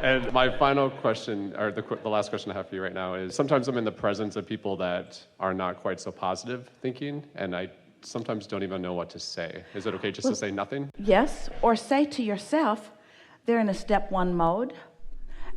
And my final question, or the last question I have for you right now is, sometimes I'm in the presence of people that are not quite so positive thinking, and I sometimes don't even know what to say. Is it okay just to say nothing? Yes, or say to yourself, they're in a step one mode.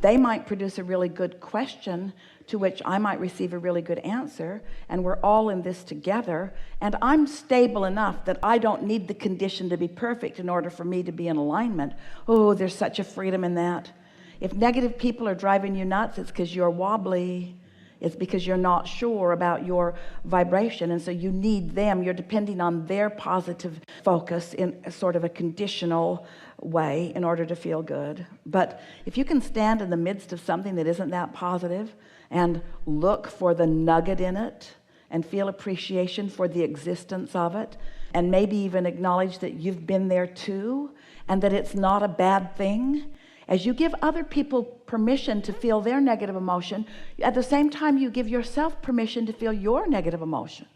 They might produce a really good question to which I might receive a really good answer, and we're all in this together, and I'm stable enough that I don't need the condition to be perfect in order for me to be in alignment. Oh, there's such a freedom in that. If negative people are driving you nuts, it's because you're wobbly. It's because you're not sure about your vibration, and so you need them. You're depending on their positive focus in a sort of a conditional way in order to feel good. But if you can stand in the midst of something that isn't that positive and look for the nugget in it and feel appreciation for the existence of it, and maybe even acknowledge that you've been there too and that it's not a bad thing, as you give other people permission to feel their negative emotion, at the same time you give yourself permission to feel your negative emotion.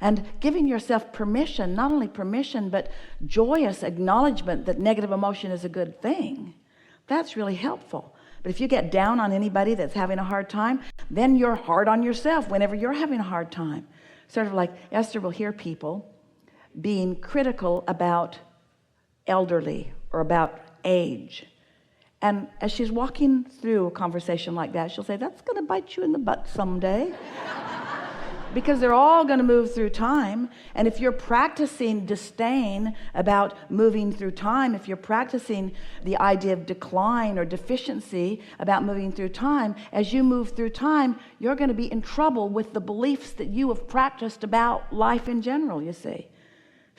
And giving yourself permission, not only permission, but joyous acknowledgement that negative emotion is a good thing, that's really helpful. But if you get down on anybody that's having a hard time, then you're hard on yourself whenever you're having a hard time. Sort of like Esther will hear people being critical about elderly or about age. And as she's walking through a conversation like that, she'll say, that's going to bite you in the butt someday. Because they're all going to move through time. And if you're practicing disdain about moving through time, if you're practicing the idea of decline or deficiency about moving through time, as you move through time, you're going to be in trouble with the beliefs that you have practiced about life in general, you see.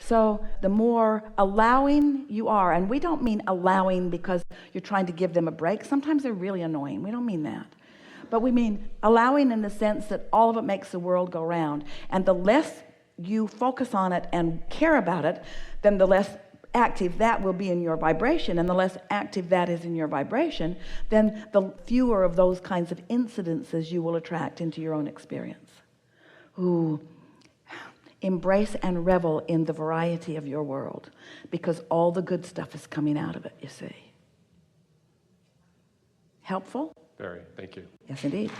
So the more allowing you are, and we don't mean allowing because you're trying to give them a break. Sometimes they're really annoying. We don't mean that. But we mean allowing in the sense that all of it makes the world go round. And the less you focus on it and care about it, then the less active that will be in your vibration. And the less active that is in your vibration, then the fewer of those kinds of incidences you will attract into your own experience. Ooh. Embrace and revel in the variety of your world, because all the good stuff is coming out of it, you see. Helpful? Very. Thank you. Yes, indeed.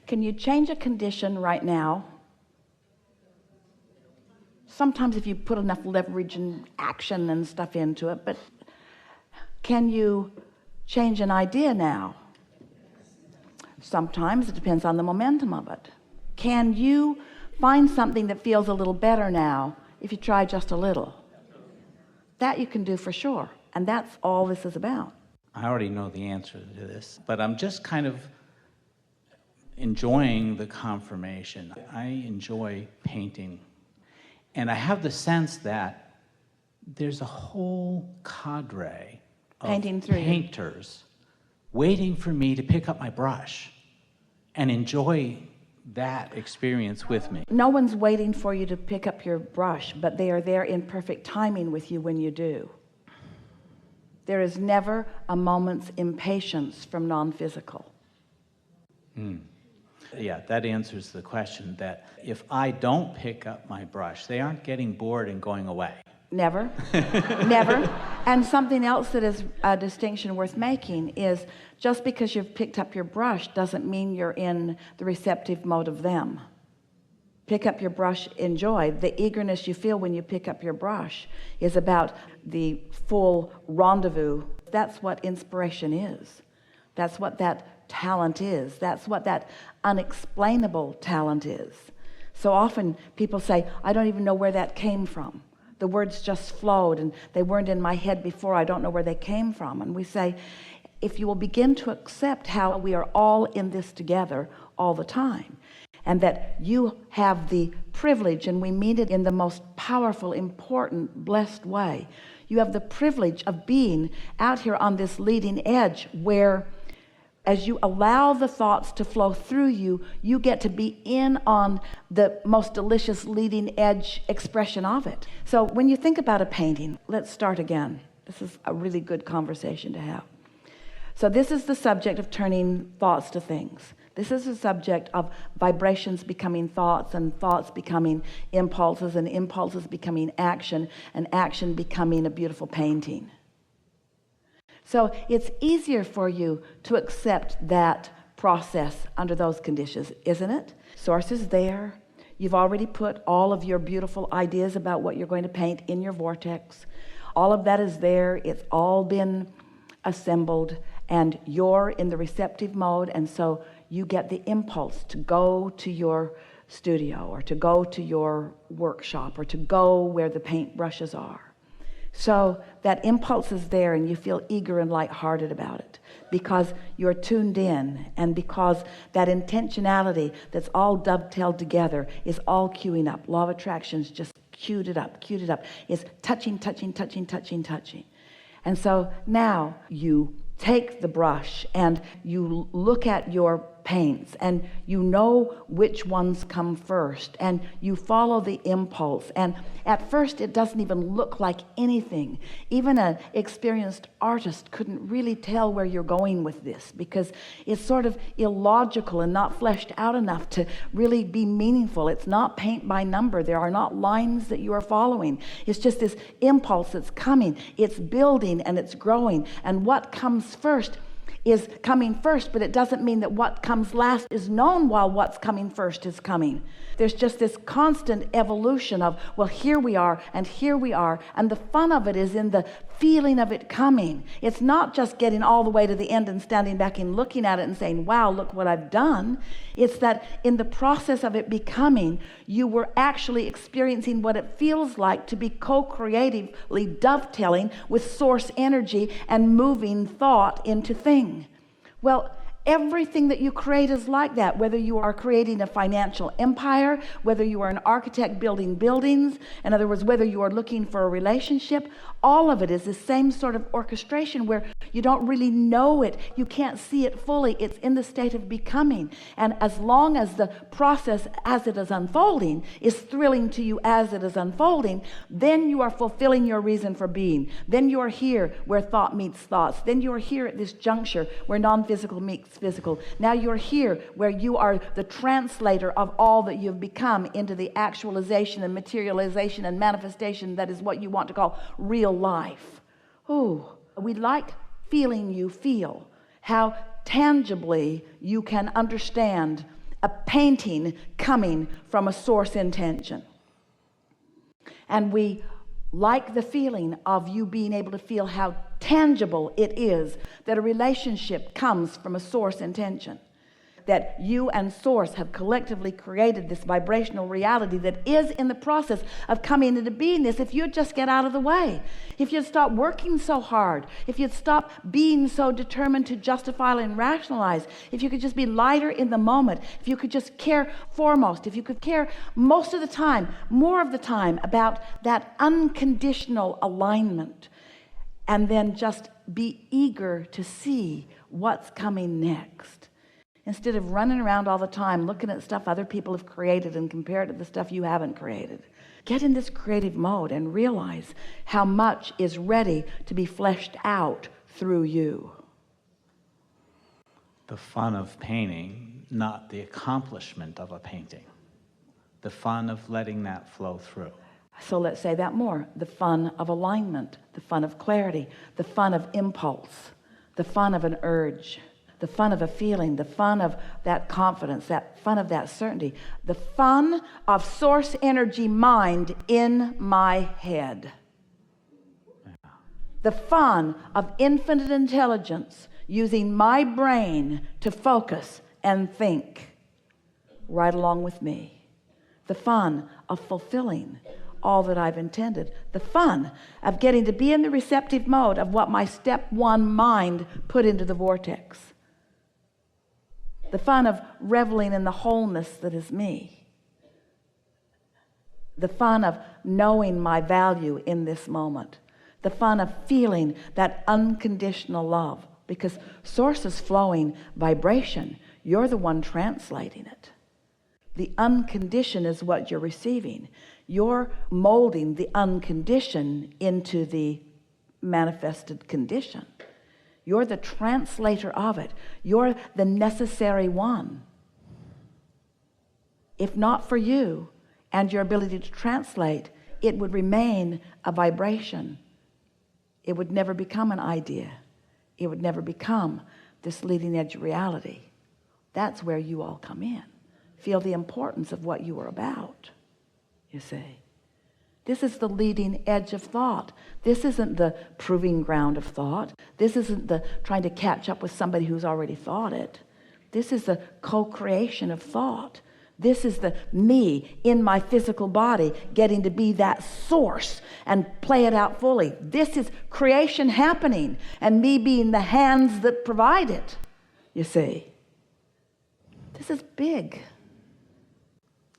Can you change a condition right now? Sometimes if you put enough leverage and action and stuff into it, but can you change an idea now? Sometimes it depends on the momentum of it. Can you find something that feels a little better now if you try just a little? That you can do for sure, and that's all this is about. I already know the answer to this, but I'm just kind of enjoying the confirmation. I enjoy painting, and I have the sense that there's a whole cadre of painters waiting for me to pick up my brush and enjoy that experience with me. No one's waiting for you to pick up your brush, but they are there in perfect timing with you when you do. There is never a moment's impatience from non-physical. Yeah, that answers the question that if I don't pick up my brush, they aren't getting bored and going away. Never, never. And something else that is a distinction worth making is just because you've picked up your brush doesn't mean you're in the receptive mode of them. Pick up your brush, enjoy. The eagerness you feel when you pick up your brush is about the full rendezvous. That's what inspiration is. That's what that talent is. That's what that unexplainable talent is. So often people say, I don't even know where that came from. The words just flowed and they weren't in my head before. I don't know where they came from. And we say, if you will begin to accept how we are all in this together all the time, and that you have the privilege, and we mean it in the most powerful, important, blessed way, you have the privilege of being out here on this leading edge where as you allow the thoughts to flow through you, you get to be in on the most delicious leading edge expression of it. So when you think about a painting, let's start again. This is a really good conversation to have. So this is the subject of turning thoughts to things. This is a subject of vibrations becoming thoughts, and thoughts becoming impulses, and impulses becoming action, and action becoming a beautiful painting. So it's easier for you to accept that process under those conditions, isn't it? Source is there. You've already put all of your beautiful ideas about what you're going to paint in your vortex. All of that is there. It's all been assembled, and you're in the receptive mode, and so you get the impulse to go to your studio, or to go to your workshop, or to go where the paintbrushes are. So that impulse is there, and you feel eager and lighthearted about it because you're tuned in, and because that intentionality that's all dovetailed together is all queuing up. Law of attraction's just queued it up. It's touching. And so now you take the brush and you look at your paints, and you know which ones come first, and you follow the impulse, and at first it doesn't even look like anything. Even an experienced artist couldn't really tell where you're going with this, because it's sort of illogical and not fleshed out enough to really be meaningful. It's not paint by number. There are not lines that you are following. It's just this impulse that's coming. It's building and it's growing, and what comes first is coming first, but it doesn't mean that what comes last is known while what's coming first is coming. There's just this constant evolution of, well, here we are, and the fun of it is in the feeling of it coming. It's not just getting all the way to the end and standing back and looking at it and saying, wow, look what I've done. It's that in the process of it becoming, you were actually experiencing what it feels like to be co-creatively dovetailing with source energy and moving thought into thing. Well, everything that you create is like that, whether you are creating a financial empire, whether you are an architect building buildings, in other words, whether you are looking for a relationship, all of it is the same sort of orchestration where you don't really know it, you can't see it fully, it's in the state of becoming. And as long as the process as it is unfolding is thrilling to you as it is unfolding, then you are fulfilling your reason for being. Then you are here where thought meets thoughts. Then you are here at this juncture where non-physical meets physical. Now you're here where you are the translator of all that you've become into the actualization and materialization and manifestation that is what you want to call real life. Oh, we like feeling you feel, how tangibly you can understand a painting coming from a source intention. And we like the feeling of you being able to feel how tangible it is that a relationship comes from a source intention, that you and source have collectively created this vibrational reality that is in the process of coming into beingness. If you'd just get out of the way, if you'd stop working so hard, if you'd stop being so determined to justify and rationalize, if you could just be lighter in the moment, if you could just care foremost, if you could care most of the time, more of the time about that unconditional alignment, and then just be eager to see what's coming next. Instead of running around all the time looking at stuff other people have created and compare it to the stuff you haven't created. Get in this creative mode and realize how much is ready to be fleshed out through you. The fun of painting, not the accomplishment of a painting. The fun of letting that flow through. So let's say that more. The fun of alignment, the fun of clarity, the fun of impulse, the fun of an urge, the fun of a feeling, the fun of that confidence, that fun of that certainty, the fun of source energy mind in my head. The fun of infinite intelligence using my brain to focus and think right along with me. The fun of fulfilling all that I've intended. The fun of getting to be in the receptive mode of what my step one mind put into the vortex. The fun of reveling in the wholeness that is me. The fun of knowing my value in this moment. The fun of feeling that unconditional love. Because source is flowing vibration. You're the one translating it. The unconditioned is what you're receiving. You're molding the unconditioned into the manifested condition. You're the translator of it. You're the necessary one. If not for you and your ability to translate, it would remain a vibration. It would never become an idea. It would never become this leading edge of reality. That's where you all come in. Feel the importance of what you are about, you see. This is the leading edge of thought. This isn't the proving ground of thought. This isn't the trying to catch up with somebody who's already thought it. This is the co-creation of thought. This is the me in my physical body getting to be that source and play it out fully. This is creation happening and me being the hands that provide it, you see. This is big.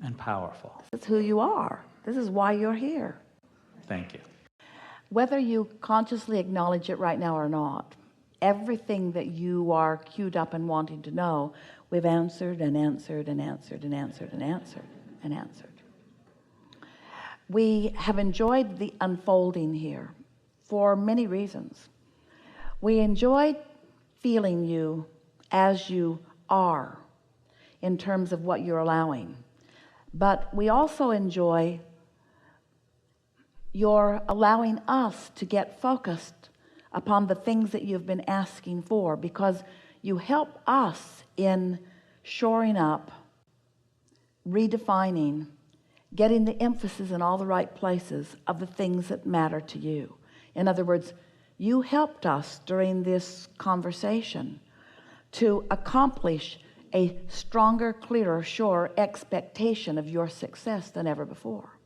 And powerful. This is who you are. This is why you're here. Thank you. Whether you consciously acknowledge it right now or not, everything that you are queued up and wanting to know, we've answered and answered and answered and answered and answered and answered. We have enjoyed the unfolding here for many reasons. We enjoyed feeling you as you are in terms of what you're allowing. But we also enjoy your allowing us to get focused upon the things that you've been asking for, because you help us in shoring up, redefining, getting the emphasis in all the right places of the things that matter to you. In other words, you helped us during this conversation to accomplish a stronger, clearer, surer expectation of your success than ever before.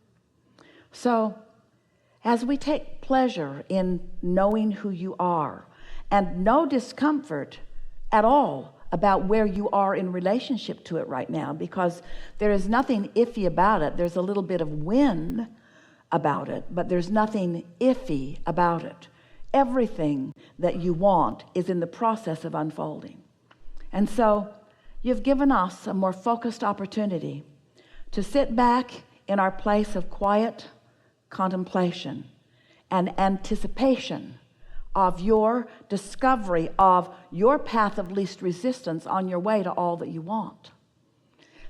So, as we take pleasure in knowing who you are and no discomfort at all about where you are in relationship to it right now, because there is nothing iffy about it. There's a little bit of win about it, but there's nothing iffy about it. Everything that you want is in the process of unfolding. And so you've given us a more focused opportunity to sit back in our place of quiet contemplation and anticipation of your discovery of your path of least resistance on your way to all that you want.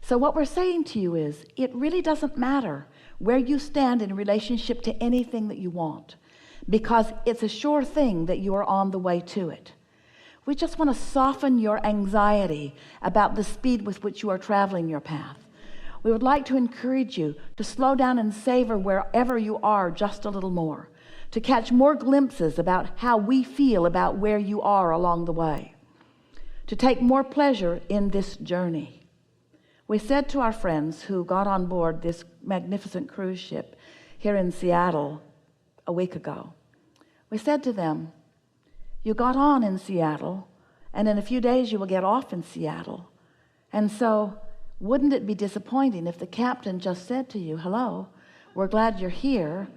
So what we're saying to you is, it really doesn't matter where you stand in relationship to anything that you want, because it's a sure thing that you are on the way to it. We just want to soften your anxiety about the speed with which you are traveling your path. We would like to encourage you to slow down and savor wherever you are just a little more, to catch more glimpses about how we feel about where you are along the way, to take more pleasure in this journey. We said to our friends who got on board this magnificent cruise ship here in Seattle a week ago, we said to them, you got on in Seattle, and in a few days you will get off in Seattle. And so, wouldn't it be disappointing if the captain just said to you, hello, we're glad you're here,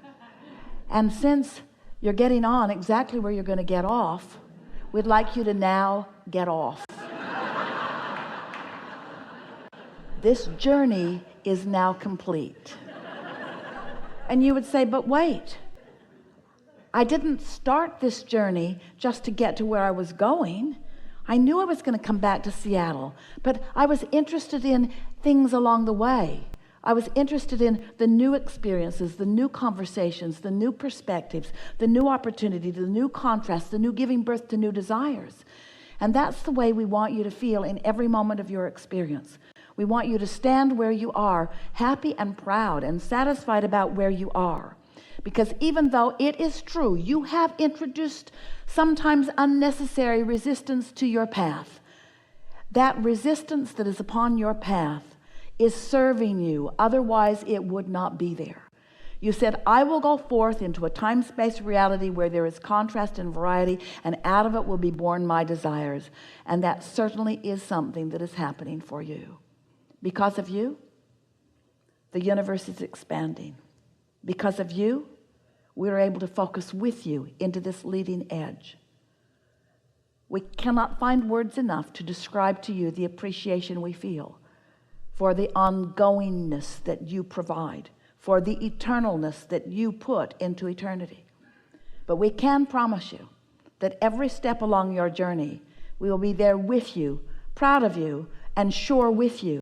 and since you're getting on exactly where you're going to get off, we'd like you to now get off. This journey is now complete. And you would say, but wait, I didn't start this journey just to get to where I was going. I knew I was going to come back to Seattle, but I was interested in things along the way. I was interested in the new experiences, the new conversations, the new perspectives, the new opportunity, the new contrasts, the new giving birth to new desires. And that's the way we want you to feel in every moment of your experience. We want you to stand where you are, happy and proud and satisfied about where you are. Because even though it is true, you have introduced sometimes unnecessary resistance to your path, that resistance that is upon your path is serving you. Otherwise, it would not be there. You said, I will go forth into a time-space reality where there is contrast and variety, and out of it will be born my desires. And that certainly is something that is happening for you. Because of you, the universe is expanding. Because of you, we're able to focus with you into this leading edge. We cannot find words enough to describe to you the appreciation we feel for the ongoingness that you provide, for the eternalness that you put into eternity. But we can promise you that every step along your journey, we will be there with you, proud of you, and sure with you.